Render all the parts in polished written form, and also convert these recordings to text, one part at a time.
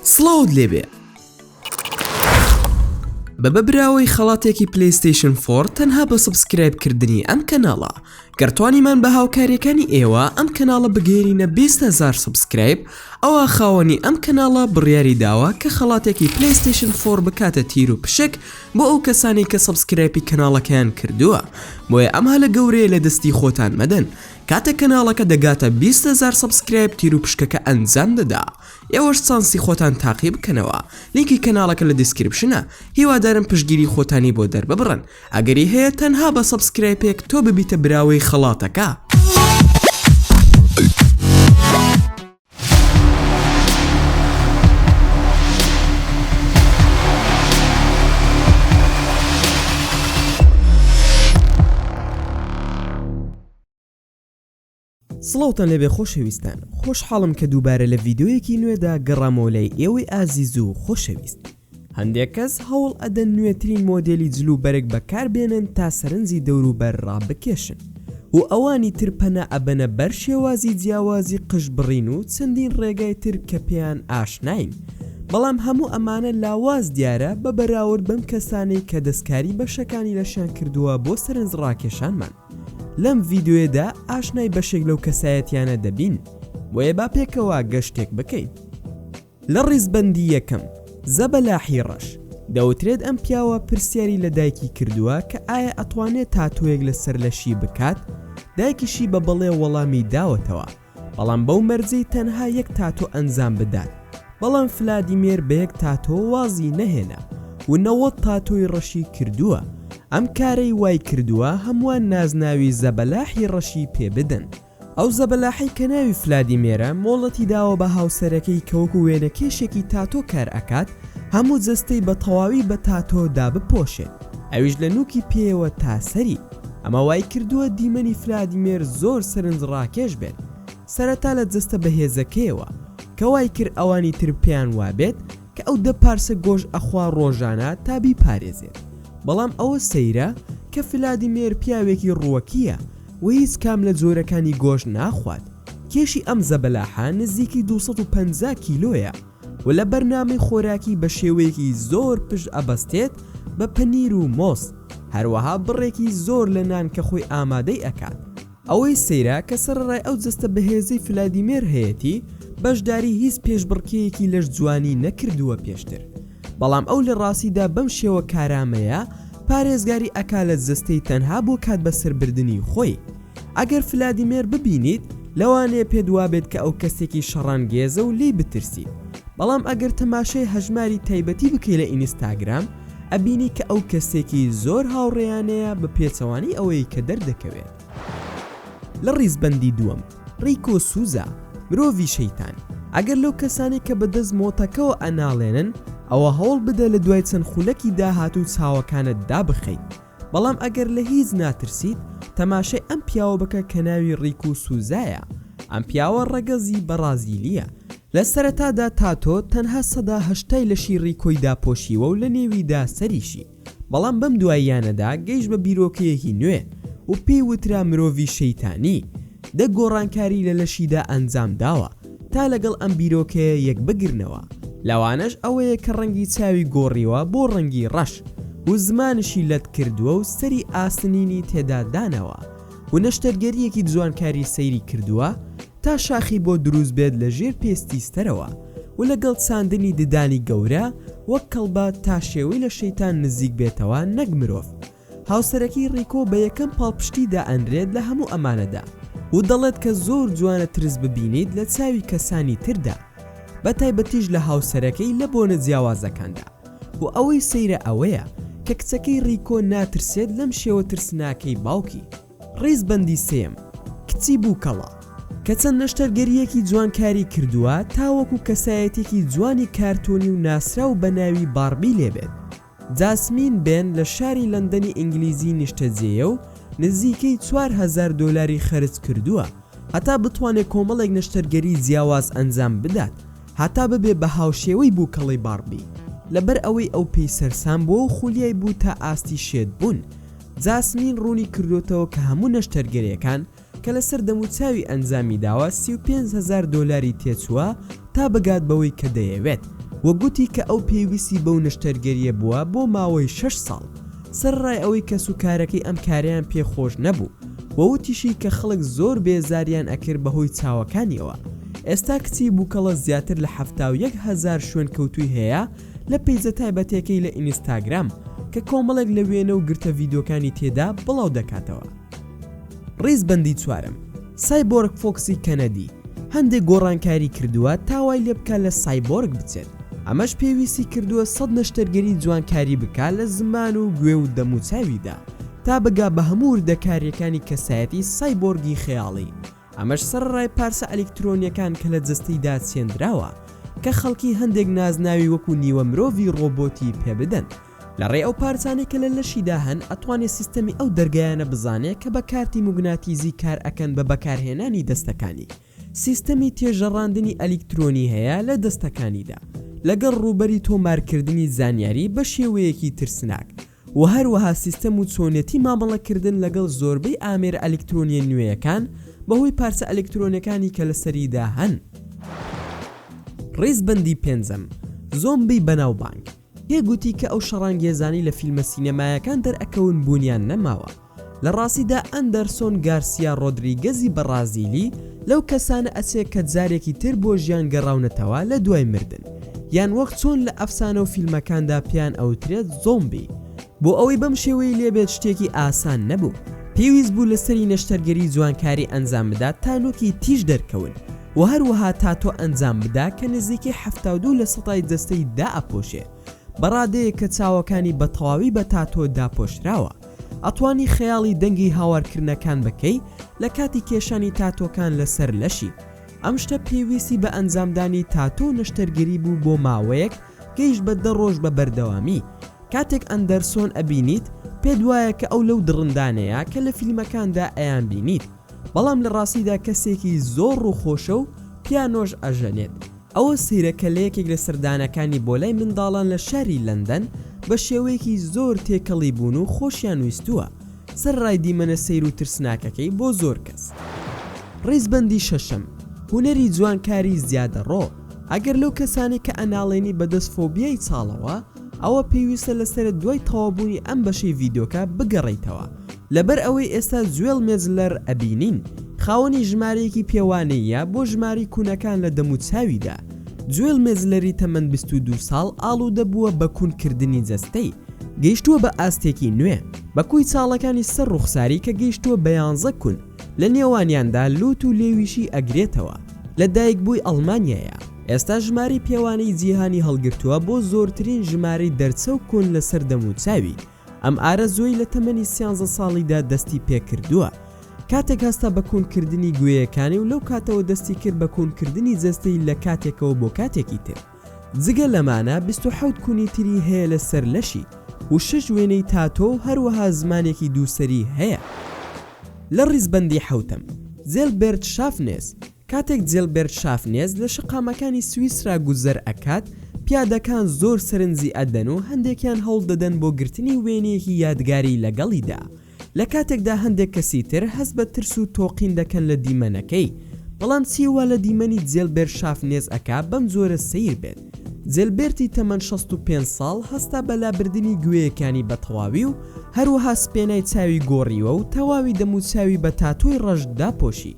سڵاوت لێبێ بە بەبراوەی خەڵاتێکی پلەیستیشن 4 تەنها بە سبسکرایبکردنی ئەم کەناڵە گەرتوانیمان بە هاوکاریەکانی ئێوە ئەم کەناڵە بگەێنینە 20,000 سبسکرایب ئەوە خاوەنی ئەم کەناڵە بڕیاری داوە کە خەڵاتێکی پلەیستیشن 4 بکاتە تیر و پشک بۆ ئەو کەسانی کە سبسکرایبی کەناڵەکەیان کردووە بۆیە ئەم هەلە گەورەیە لە دەستی خۆتان مەدەن کاتە کەناڵەکە دەگاتە 20,000 سبسکرایب تیر و پشکەکە ئەنجام دەدا ئێوەش چانسی خۆتان تاقی بکەنەوە لینکی کەناڵەکە لە دیسکریپشنە هیوادارم پشتگیری خۆتانی بۆ دەرببڕن ئەگەری هەیە تەنها بە سبسکرایبێک تۆ ببیتە براوەی خەڵاتەکە سڵاوتان لێبێ خۆشەویستان خۆشحاڵم کە دووبارە لە ڤیدیۆیەکی نوێدا گەڕامەوە لای ئێوەی ئازیز و خۆشەویست هەندێک کەس هەوڵ ئەدەن نوێترین مۆدێلی جلو بەرگ بەکاربێنن تا سەرنجی دەوروبەر ڕابکێشن و ئەوانی تر پەنا ئەبەنە بەر شێوازی جیاوازی قش بڕین و چەندین ڕێگای تر کە پێیان ئاشناین بەڵام هەموو ئەمانە لاواز دیارە بە بەراورد بەم کەسانەی کە دەستکاری بەشەکانی لەشان کردووە بۆ سەرنج ڕاکێشانمان لەم ڤیدیۆیەدا ئاشنای بەشێک لەو کەسایەتیانە دەبین بۆیە با پێکەوە گەشتێک بکەین لە ڕیزبەندی یەکەم زەبەلاحی ڕەش دەوترێت ئەم پیاوە پرسیاری لە دایکی کردووە کە ئایا ئەتوانێت تاتویەک لەسەر لەشی بکات دایکیشی بە بەڵێ وەڵامی داوەتەوە بەڵام بەو مەرجەی تەنها یەک تاتۆ ئەنجام بدات بەڵام فلادیمێر بە یەک تاتۆ وازی نەهێنا و 90 تاتۆی ڕەشی کردووە ئەم کارەی وای کردووە هەمووان نازناوی زەبەلاحی ڕەشی پێ بدەن ئەو زەبەلاحی کە ناوی فلادیمێرە مۆڵەتی داوە بە هاوسەرەکەی کەوەکو وێنەکێشێکی تاتۆ کار ئەکات هەموو جەستەی بە تەواوی بە تاتۆدا بپۆشێت ئەویش لە نوکی پێوە تاسەری ئەمە وای کردووە دیمەنی فلادیمێر زۆر سەرنج ڕاکێش بێت سەرەتا لە جەستە بەهێزەکەیەوە کە وای کرد ئەوانی تر پێیان وابێت کە ئەو 10 پارسە گۆژ ئەخوا ڕۆژانە تا بیپارێزێت بەڵام ئەوە سەیرە کە فلادیمێر پیاوێکی ڕووەکیە و هیچ کام لە جۆرەکانی گۆشت ناخوات کێشی ئەم زەبەلاحە نزیکی 250 کیلۆیە و لە بەرنامەی خۆراکی بە شێوەیەکی زۆر پشت ئەبەستێت بە پەنیر و مۆس هەروەها بڕێکی زۆر لە نان کە خۆی ئامادەی ئەکات ئەوەی سەیرە کە سەرڕای ئەو جەستە بەهێزەی فلادیمێر هەیەی بەشداری هیچ پێشبڕکێیەکی لەش جوانی نەکردووە پێشتر بەڵام ئەو لە ڕاستیدا بەم شێوە کارامەیە پارێزگاری ئەکا لە جەستەی تەنها بۆ کات بەسەربردنی خۆی ئەگەر فلادیمێر ببینیت لەوانەیە پێدوا بێت کە ئەو کەسێکی شەڕانگێزە و لی بترسیت بەڵام ئەگەر تەماشای هەژماری تایبەتی بکەی لە ئینستاگرام ئەبینی کە ئەو کەسێکی زۆر هاوڕێیانەیە بە پێچەوانی ئەوەی کە دەردەکەوێت لە ڕیزبەندی دووەم ڕیکۆ سوزا مرۆڤی شەیتان ئەگەر لەو کەسانی کە بەدەست مۆتەکەەوە ئەناڵێنن ئەوە هەوڵ بدە لە دوای چەند خولەکی داهاتوو چاوەکانت دابخەیت بەڵام ئەگەر لە هیچ ناترسیت تەماشای ئەم پیاوە بکە کە ناوی ڕیکۆ سوزایە ئەم پیاوە ڕەگەزی بەرازیلیە لە سەرەتادا تاتۆ تەنها 180 لەشی ڕیکۆی داپۆشیوە و لە نێویدا سەریشی بەڵام بەم دواییانەدا گەیشت بە بیرۆکەیەکی نوێ و پێی وترا مرۆڤی شەیتانی دە گۆڕانکاری لە لەشیدا ئەنجام داوە تا لەگەڵ ئەم بیرۆکەیە یەک بگرنەوە لەوانەش ئەوەیە کە ڕەنگی چاوی گۆڕیوە بۆ ڕەنگی ڕەش و زمانشی لەت کردووە و سەری ئاسنینی تێدا دانەوە و نەشتەرگەریەکی جوانکاری سەیری کردووە تا شاخی بۆ دروست بێت لە ژێر پێستیستەرەوە و لەگەڵ چاندنی ددانی گەورە وەک کەڵبە تا شێوەی لە شەیتان نزیک بێتەوە نەک مرۆڤ هاوسەرەکەی ڕیکۆ بە یەکەم پاڵپشتیدا ئەنرێت لە هەموو ئەمانەدا و دەڵێت کە زۆر جوانە ترس ببینیت لە چاوی کەسانی تردا بە تایبەتیش لە هاوسەرەکەی لە بۆنە جیاوازەکاندا و ئەوەی سەیرە ئەوەیە کە کچەکەی ڕیکۆ ناترسێت لەم شێوە ترسناکەی باوکی ڕیزبەندی سێم کچی بووکەڵە کە چەند نەشتەرگەریەکی جوانکاری کردووە تاوەکو کەسایەتێکی جوانی کارتۆنی و ناسرا و بە ناوی باربی لێبێت جاسمین بێن لە شاری لەندەنی ئینگلیزی نیشتەجێیە و نزیکەی 4,000 دۆلاری خەرج کردووە هەتا بتوانێت کۆمەڵێک نەشتەرگەری جیاواز ئەنجام بدات هەتا ببێ بە هاوشێوەی بووکەڵی باربی لەبەر ئەوەی ئەو پێی سەرسام بووە و خولیای بوو تا ئاستی شێت بوون جاسمین ڕوونی کردوتەوە کە هەموو نەشتەرگەریەکان کە لەسەر دەموچاوی ئەنجامی داوە 35,000 دۆلاری تێچووە تا بگات بەوەی کە دەیەوێت وەگوتی کە ئەو پێویستی بەو نەشتەرگەریە بووە بۆ ماوەی 6 ساڵ سەرڕای ئەوەی کە سوکارەکەی ئەم کاریان پێخۆش نەبوو وەوتیشی کە خەڵک زۆر بێزاریان ئەکرد بەهۆی چاوەکانیەوە. ئێستا کچی بووکەڵە زیاتر لە 71,000 شوێن کەوتووی هەیە لە پیجە تایبەتەکەی لە ئینستاگرام کە کۆمەڵێک لە وێنە و گرتە ڤیدۆکانی تێدا بڵاو دەکاتەوە. ڕیزبەندی چوارم، سایبۆرگ فۆکسی کەنەدی هەندێک گۆڕانکاری کردووە تاوای لێ بکە لە سایبۆرگ بچێت. ئەمەش پێویستی کردووە 100 نەشتەرگەری جوانکاری بکات لە زمان و گوێ و دەموچاویدا تا بگا بە هەموو وردەکاریەکانی کەسایەتی سایبۆرگی خەیاڵی. ئەمەش سەرڕای پارسە ئەلکترۆنیەکان کە لە جستەیدا چێندراوە کە خەڵکی هەندێک نازناوی وەکو نیوە مرۆڤی ڕۆبۆتی پێ بدەن. لە ڕێ ئەو پارچانێک کە لە لەشیدا هەن ئەتوانێت سیستەمی ئەو دەرگایانە بزانێت کە بە کارتی موگناتیزی کار ئەکەن بە بەکارهێنانی دەستەکانی. سیستەمی تێژەڕاندنی ئەلکترۆنی هەیە لە دەستەکانیدا لەگەڵ ڕوبەری تۆمارکردنی زانیاری بە شێوەیەکی ترسناک و هەروەها سیستەم و چۆنێتی مامەڵەکردن لەگەڵ زۆربەی ئامێر ئەلکترۆنیە نوێیەکان بەهۆی پارچە ئەلکترۆنەکانی کە لە سەریدا هەن. ڕیزبەندی پێنجەم، زۆمبی بەناوبانگ پێگوتی کە ئەو شەڕانگێزانی لە فیلمە سینەمایەکان دەرئەکەون بوونیان نەماوە. لە ڕاستیدا ئەندەرسۆن گارسیا ڕۆدریگەزی بەرازیلی لەو کەسانە ئەچێت کە جارێکی تر بۆ ژیان گەڕاونەتەوە لە دوای مردن یان وەک چۆن لە ئەفسانە و فیلمەکاندا پیان ئەوترێت زۆمبی. بۆ ئەوەی بەم شێوەی لێبێت شتێکی ئاسان نەبوو. پێویست بوو لەسەری نەشتەرگەری جوانکاری ئەنجام بدات تا نوکی تیژ دەرکەون و هەروەها تا تۆ ئەنجام بدا کە نزیکی 72 لە سەتای دەستەی دا ئەپۆشێ بەڕادەیە کە چاوەکانی بە تەواوی بە تاتۆ داپۆشراوە. ئەتوانی خەیاڵی دەنگی هاوارکردنەکان بکەی لە کاتی کێشانی تاتۆکان لەسەر لەشی. ئەم شتە پێویستی بە ئەنجامدانی تاتۆ نەشتەرگەری بوو بۆ ماوەیەک گەیشت بە 10 ڕۆژ بە بەردەوامی. کاتێک ئەندەرسۆن ئەبینیت پێت وایە کە ئەو لەو دڕندانەیە کە لە فیلمەکاندا ئەیان بینیت، بەڵام لە ڕاستیدا کەسێکی زۆر ڕووخۆشە و پیانۆژ ئەژەنێت. ئەوە سیرەکە لە یەکێک لە سەردانەکانی بۆ لای منداڵان لە شاری لەندەن بە شێوەیەکی زۆر تێکەڵی بوون و خۆشیان ویستووە سەرڕای دیمەنە سەیر و ترسناکەکەی بۆ زۆر کەس. ڕیزبەندی شەشەم، هونەری جوانکاری زیادە ڕۆ. ئەگەر لەو کەسانی کە ئەناڵێنی بەدەست فۆبیای چاڵەوە ئەوە پێویستە لەسەر دوای تەوابوونی ئەم بەشەی ڤیدۆکە بگەڕیتەوە. لەبەر ئەوەی ئێستا جوێڵ مێزلەر ئەبینین خاوەنی ژمارەیەکی پێوانەیە بۆ ژماری کوونەکان لە دەموچاویدا. جوێڵ مێزلەری تەمەند 22 ساڵ ئاڵوودە بووە بە کوونکردنی جەستەی، گەیشتووە بە ئاستێکی نوێ بەکوی چاڵەکانی سەر ڕوخساری کە گەیشتووە بە 11 کون لە نێوانیاندا لوت و لێویشی ئەگرێتەوە. لە دایک بووی ئەڵمانیایە. ئێستا ژماری پێوانەی جیهانی هەڵگرتووە بۆ زۆرترین ژماری دەرچە و کون لەسەر دەموچاوی. ئەم ئارەزۆی لە تەمەنی 13 ساڵیدا دەستی پێکردووە. کاتێک هەستا بە کوونکردنی گوێیەکانی و لەو کاتەوە دەستی کرد بە کوونکردنی جەستەی لە کاتێکەوە بۆ کاتێکی تر. جگە لەمانە 27 کونی تری هەیە لەسەر لەشی و 6 وێنەی تاتۆ هەروەها زمانێکی دووسەری هەیە. لە ڕیزبەندی حوتەم، جێلبێرت شافنێز کاتێک جێلبێرت شافنێز لە شقامەکانی سویسرا گوزەر ئەکات پیادەکان زۆر سەرنجی ئەدەن و هەندێکیان هەوڵ دەدەن بۆ گرتنی وێنەیەکی یادگاری لەگەڵیدا. لە کاتێکدا هەندێک کەسی تر هەست بە ترس و تۆقین دەکەن لە دیمەنەکەی، بەڵام چیوە لە دیمەنی جێلبێرت شافنێز ئەکا بەم زۆرە سیر بێت. جێلبێرتی تەمەن 65 ساڵ هەستا بەلابردنی گوێیەکانی بە تەواوی و هەروەها سپێنای چاوی گۆڕیوە و تەواوی دەموچاوی بە تاتۆی ڕەش داپۆشی.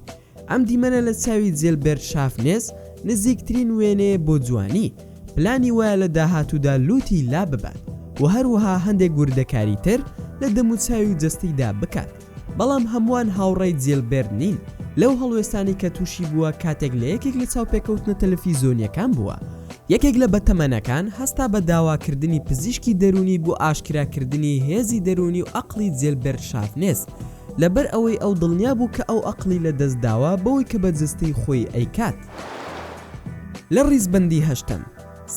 ئەم دیمەنە لە چاوی جێلبێرت شافنێز نزیکترین وێنەیە بۆ جوانی. پلانی وایە لە داهاتوودا لوتی لا ببات و هەروەها هەندێک وردەکاری تر لە دەموچاوی جەستەیدا بکات، بەڵام هەمووان هاوڕێی جێلبێرت نین. لەو هەڵوێستانی کە تووشی بووە کاتێک لە یەکێک لە چاوپێکەوتنە تەلەڤیزۆنیەکان بووە، یەکێک لە بەتەمەنەکان هەستا بە داواکردنی پزیشکی دەرونی بۆ ئاشکراکردنی هێزی دەرونی و عەقڵی جێلبێرت شافنێز لەبەر ئەوەی ئەو دڵنیا بوو کە ئەو عەقڵی لە دەستداوە بەوەی کە بە جەستەی خۆی ئەیکات. لە ڕیزبەندی هەشتەم،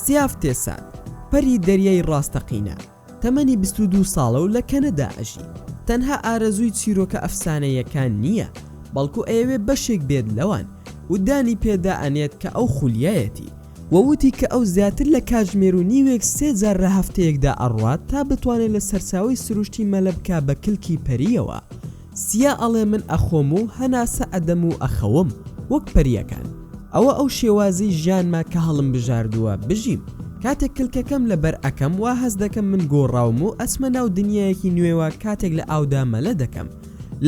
سیاف تێسات پەری دەریای ڕاستەقینە تەمەنی 22 ساڵە و لە کەنەدا ئەژی. تەنها ئارەزووی چیرۆکە ئەفسانەیەکان نییە، بەڵکو ئەوێ بەشێک بێت لەوان و دانی پێدا ئەنێت کە ئەو خولیایەتی وەوتی کە ئەو زیاتر لە کاتژمێر و نیوێک 3 جار لە هەفتەیەکدا ئەڕوات تا بتوانێت لە سەرچاوی سروشتی مەلە بکا بە کلکی پەریەوە. سیا ئەڵێ من ئەخۆم و هەناسە ئەدەم و ئەخەوم وەک پەریەکان. ئەوە ئەو شێوازی ژیانما کە هەڵم بژاردووە بژیم. کاتێک کلکەکەم لەبەر ئەکەم وا هەز دەکەم من گۆڕاوم و ئەسمە ناو دنیایەکی نوێوە کاتێک لە ئاودا مەلە دەکەم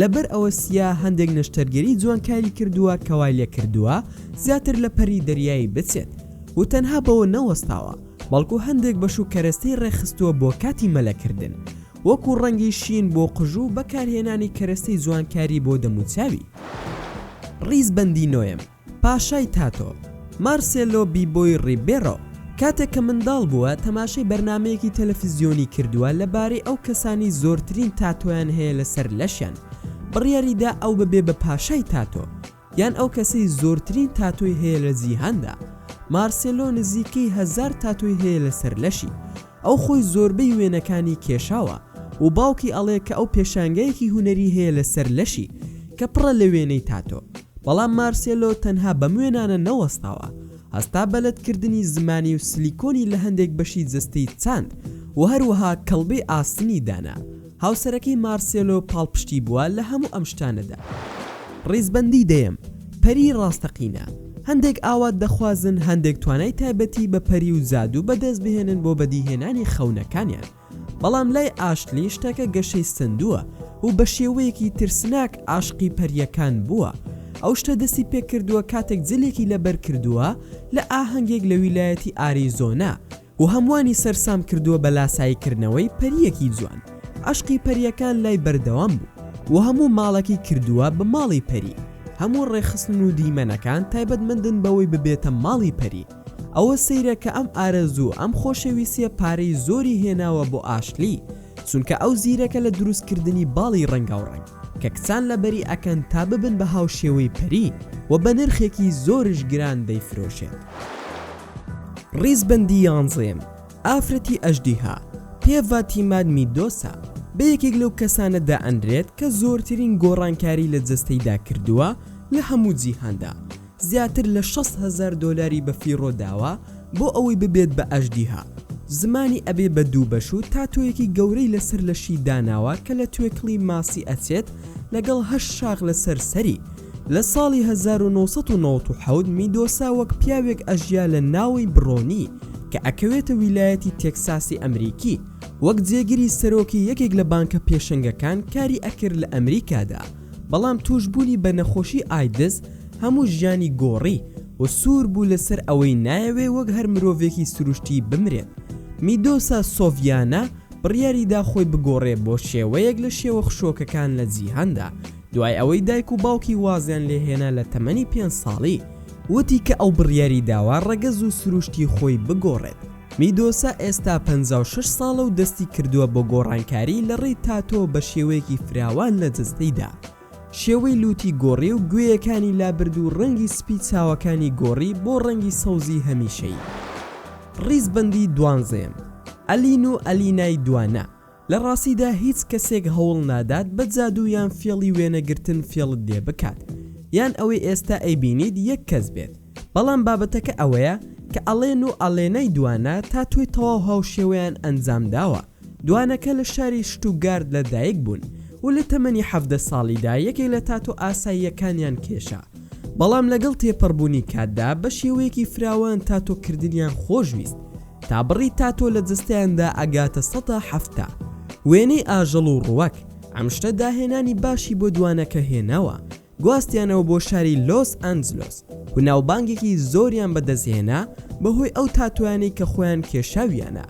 لەبەر ئەوە سیا هەندێک نەشتەرگەری جوانکاری کردووە کەوای لێ کردووە زیاتر لە پەری دەریایی بچێت و تەنها بەوە نەوەستاوە بەڵکو هەندێک بەش و کەرەستەی ڕێخستووە بۆ کاتی مەلەکردن وەکو ڕەنگی شین بۆ قژوو بەکارهێنانی کەرەستەی جوانکاری بۆ دەموچاوی. ڕیزبەندی نۆیم پاشای تاتۆ مارسێلۆ بیبۆی ڕیبێرۆ کاتێک کە منداڵ بووە تەماشای بەرنمەیەکی تەلەڤیزیۆنی کردووە لەبارەی ئەو کەسانی زۆرترین تاتۆیان هەیە لەسەر لەشیان بڕیاریدا ئەو ببێ بە پاشای تاتۆ یان ئەو کەسەی زۆرترین تاتۆی هەیە لە جیهاندا. مارسێلۆ نزیکەی 1000 تاتۆی هەیە لەسەر لەشی ئەو خۆی زۆربەی وێنەکانی کێشاوە و باوکی ئەڵێ کە ئەو پێشانگەیەکی هوەری هەیە لەسەر لەشی کە پڕە لە وێنەی تاتۆ بەڵام مارسێلۆ تەنها بەم وێنانە نەوەستاوە هەستا بەلەدکردنی زمانی و سلیکۆنی لە هەندێک بەشی جستەی چاند و هەروەها کەڵبەی ئاستنی دانا. هاوسەرەکەی مارسێلۆ پاڵپشتی بووە لە هەموو ئەم شتانەدا. ڕیزبەندی دەیەم پەری ڕاستەقینە هەندێک ئاوات دەخوازن هەندێک توانای تایبەتی بە پەری و زادوو بەدەست بهێنن بۆ بەدیهێنانی خەونەکانیان بەڵام لای ئاشلی شتەکە گەشەی سندووە و بە شێوەیەکی ترسناک عاشقی پەریەکان بووە. ئەو شتە دەستی پێکردووە کاتێک جلێکی لەبەر کردووە لە ئاهەنگێک لە ویلایەتی ئاریزۆنا و هەمووانی سەرسام کردووە بە لاساییکردنەوەی پەریەکی جوان. عاشقی پەریەکان لای بەردەوام بوو و هەموو ماڵێکی کردووە بە ماڵی پەری. هەموو ڕێخستن و دیمەنەکان تایبەتمەندن بەوەی ببێتە ماڵی پەری. ئەوە سەیرە کە ئەم ئارەزوو ئەم خۆشەویستیە پارەی زۆری هێناوە بۆ ئاشلی چونکە ئەو زیرەکە لە دروستکردنی باڵی ڕەنگاوڕنگ کە کچان لەبەری ئەکەن تا ببن بە هاوشێوەی پەری و بە نرخێکی زۆرش گران دەیفرۆشێت. ڕیزبەندی 11 ئافرەتی ئەژدیها پێڤاتیماد میدۆسا بە یەکێک لەو کەسانەدا ئەندرێت کە زۆرترین گۆڕانکاری لە جستەیدا کردووە لە هەموو جیهاندا زیاتر لە 6,000 دۆلاری بە فیڕۆ داوە بۆ ئەوەی ببێت بە ئەژدیها. زمانی ئەبێ بە دوو بەش و تاتۆیەکی گەورەی لەسەر لەشی داناوە کە لە توێکڵی ماسی ئەچێت لەگەڵ 8 شاخ لەسەر سەری. لە ساڵی 1997 میدۆسا وەک پیاوێک ئەژیا لە ناوی بڕۆنی کە ئەکەوێتە ویلایەتی تێکساسی ئەمریکی وەک جێگیری سەرۆکی یەکێک لە بانکە پێشەنگەکان کاری ئەکرد لە ئەمریکادا بەڵام توشبوونی بە نەخۆشی ئایدز هەموو ژیانی گۆڕی و سوور بوو لەسەر ئەوەی نایەوێ وەک هەر مرۆڤێکی سروشتی بمرێت. میدۆسا سۆڤیانە بڕیاریدا خۆی بگۆڕێ بۆ شێوەیەک لە شێوە خشۆکەکان لە جیهاندا دوای ئەوەی دایک و باوکی وازیان لێهێنا لە تەمەنی 5 ساڵی وتی کە ئەو بڕیاری داوا ڕەگەز و سروشتی خۆی بگۆڕێت. میدۆسا ئێستا 56 ساڵە و دەستی کردووە بۆ گۆڕانکاری لە ڕێی تاتۆ بە شێوەیەکی فراوان لە جستەیدا. شێوەی لوتی گۆڕی و گوێیەکانی لابرد و ڕەنگی سپی چاوەکانی گۆڕی بۆ ڕەنگی سەوزی هەمیشەی. ڕیزبەندی 12 ئەلین و ئەلینای دوانە لە ڕاستیدا هیچ کەسێک هەوڵ نادات بە جادوویان فێڵی وێنەگرتن فێڵت دێ بکات یان ئەوەی ئێستا ئەیبینیت یەک کەس بێت بەڵام بابەتەکە ئەوەیە کە ئەڵێن و ئەڵێنەی دوانە تا توی تەواو هاوشێوەیان ئەنجام داوە. دوانەکە لە شاری شتوگارد لەدایک بوون و لە تەمەنی 17 ساڵیدا یەکێک لە تاتۆ ئاساییەکانیان کێشا بەڵام لەگەڵ تێپەڕبوونی کاتدا بە شێوەیەکی فراوان تاتۆکردنیان خۆشویست تا بڕی تاتۆ لە جستەیاندا ئەگاتە 170 وێنەی ئاژەڵ و ڕووەک. ئەم شتە داهێنانی باشی بۆ دوانەکە هێناوە گواستیانەوە بۆ شاری لۆس ئەنجلۆس و ناوبانگێکی زۆریان بەدەستهێنا بەهۆی ئەو تاتوانەی کە خۆیان کێشاویانە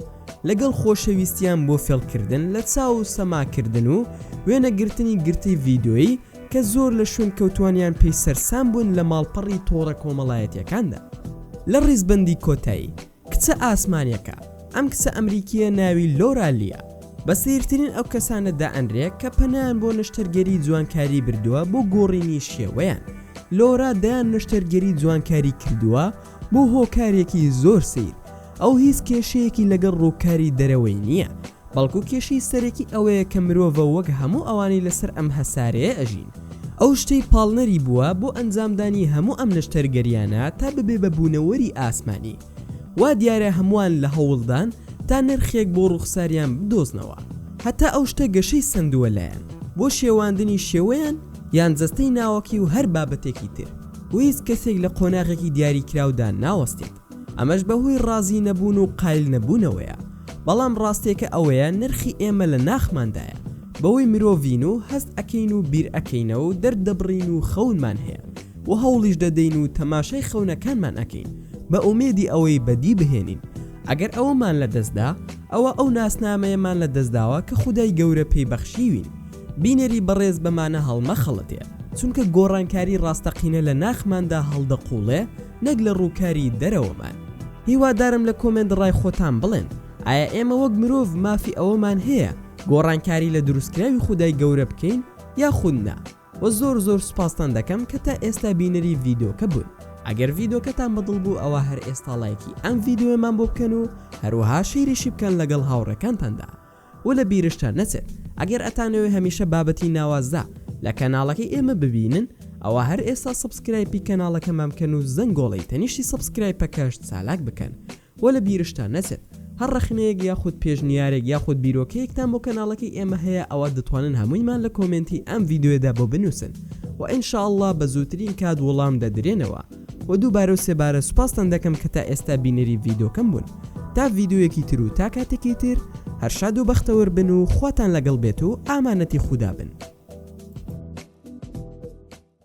لەگەڵ خۆشەویستیان بۆ فێڵکردن لە چاو و سەماکردن و وێنەگرتنی گرتی ڤیدۆیی کە زۆر لە شوێن کەوتوانیان پێی سەرسام بوون لە ماڵپەڕی تۆڕە کۆمەڵایەتیەکاندا. لە ڕیزبەندی کۆتایی کچە ئاسمانیەکە ئەم کچە ئەمریکیە ناوی لۆرالیە بە سیرترین ئەو کەسانەدا ئەندرێک کە پەنیان بۆ نەشتەرگەری جوانکاری بردووە بۆ گۆڕینی شێوەیان. لۆرا دەیان نەشتەرگەری جوانکاری کردووە بۆ هۆکارێکی زۆر سیر. ئەو هیچ کێشەیەکی لەگەڵ ڕووکاری دەرەوەی نییە بەڵکو کێشەی سەرەکی ئەوەیە کە مرۆڤە وەک هەموو ئەوانی لەسەر ئەم هەسارەیە ئەژین. ئەو شتەی پاڵنەری بووە بۆ ئەنجامدانی هەموو ئەم نەشتەرگەریانە تا ببێ بە بوونەوەری ئاسمانی. وا دیارە هەمووان لە هەوڵدان تا نرخێک بۆ ڕوخساریان بدۆزنەوە هەتا ئەو شتە گەشەی سندووە لایەن بۆ شێواندنی شێوەیان یان جەستەی ناوەکی و هەر بابەتێکی تر و هیچ کەسێک لە قۆناغێکی دیاریکراودا ناوەستێت. ئەمەش بەهۆی ڕازی نەبوون و قایل نەبوونەوەیە. بەڵام ڕاستێکە ئەوەیە نرخی ئێمە لە ناخماندایە، بەوەی مرۆڤین و هەست ئەکەین و بیر ئەکەینەوە و دەردەبڕین و خەونمان هەیە و هەوڵیش دەدەین و تەماشای خەونەکانمان ئەکەین بە ئومێدی ئەوەی بەدی بهێنین. ئەگەر ئەوەمان لە دەستدا ئەوە ئەو ناسنامەیەمان لە دەستداوە کە خودای گەورە پێی بەخشیوین. بینەری بەڕێز بەمانە هەڵمە خەڵەتێ، چونکە گۆڕانکاری ڕاستەقینە لە ناخماندا هەڵدەقوڵێ نەک لە ڕووکاری دەرەوەمان. هیوادارم لە کۆمنت ڕای خۆتان بڵێن ئایا ئێمە وەک مرۆڤ مافی ئەوەمان هەیە گۆڕانکاری لە دروستکراوی خودای گەورە بکەین یاخود نا. و زۆر سوپاستان دەکەم کە تا ئێستا بینەری ڤیدۆکە بوون. ئەگەر ڤیدۆکەتان بەدڵ بوو ئەوە هەر ئێستا لایکی ئەم ڤیدۆیەمان بۆ بکەن و هەروەها شیریشی بکەن لەگەڵ هاوڕەکانتاندا. و لە بیرشتان نەچێت ئەگەر ئەتانەوێ هەمیشە بابەتی ناوازدا لە کەناڵەکەی ئێمە ببینن ئەوە هەر ئێستا سبسکرایبی کەناڵەکەمان بکەن و زەنگۆڵی تەنیشتی سبسکرایب پەکەشت چالاک بکەن. و لە بیرشتان نەچێت هەر ڕەخنەیەک یاخود پێشنیارێک یاخود بیرۆکەیەکتان بۆ کەناڵەکەی ئێمە هەیە ئەوە دەتوانن هەموویمان لە کۆمنتی ئەم ڤیدۆیەدا بۆ بنووسن و ئینشاءالله بە زووترین کات وەڵام دەدرێنەوە. و دووبارە و سێبارە سوپاستان دەکەم کە تا ئێستا بینەری ڤیدۆکەم بوون. تا ڤیدۆیەکی تر و تا کاتێکی تر هەر شاد و بەختەوەر بن و خواتان لەگەڵ بێت و ئامانەتی خودا بن.